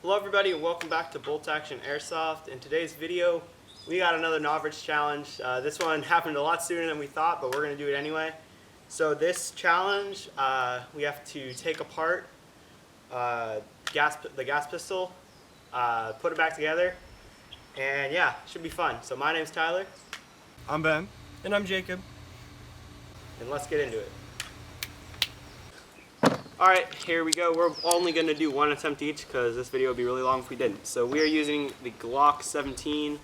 Hello everybody and welcome back to Bolt Action Airsoft. In today's video we got another Novice challenge. This one happened a lot sooner than we thought, but we're going to do it anyway. So this challenge, we have to take apart the gas pistol, put it back together, and yeah, it should be fun. So my name's Tyler. I'm Ben. And I'm Jacob. And let's get into it. Alright, here we go. We're only going to do one attempt each because this video would be really long if we didn't. So we are using the Glock 17.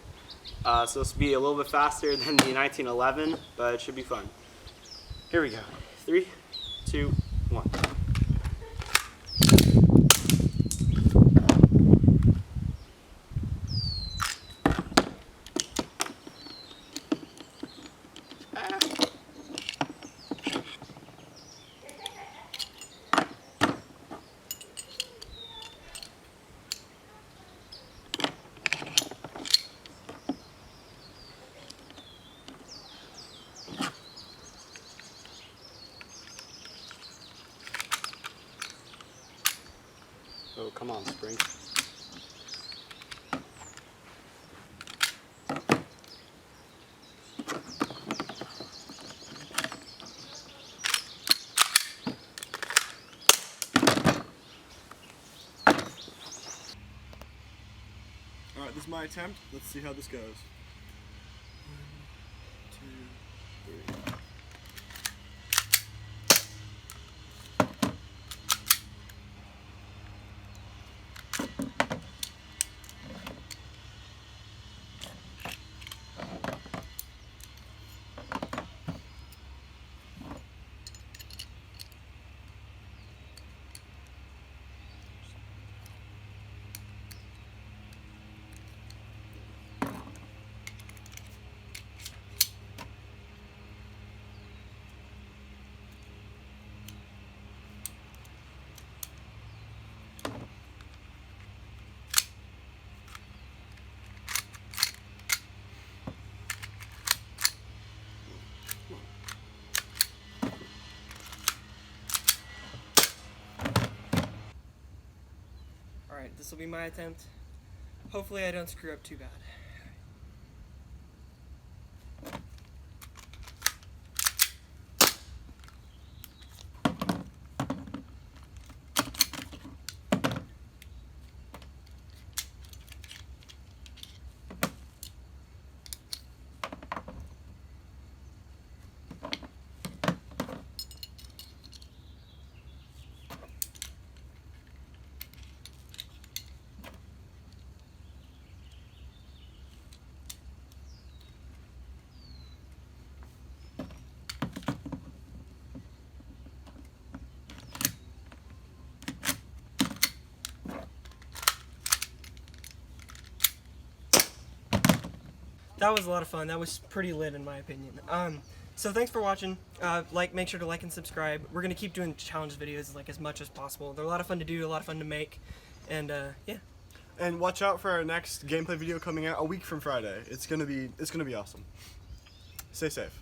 So this will be a little bit faster than the 1911, but it should be fun. Here we go. 3, 2, 1. Oh, come on, spring. Alright, this is my attempt. Let's see how this goes. 1, 2, 3. Alright, this will be my attempt. Hopefully I don't screw up too bad. That was a lot of fun. That was pretty lit in my opinion. So thanks for watching. Make sure to like and subscribe. We're gonna keep doing challenge videos as much as possible. They're a lot of fun to do, a lot of fun to make, and yeah. And watch out for our next gameplay video coming out a week from Friday. It's gonna be awesome. Stay safe.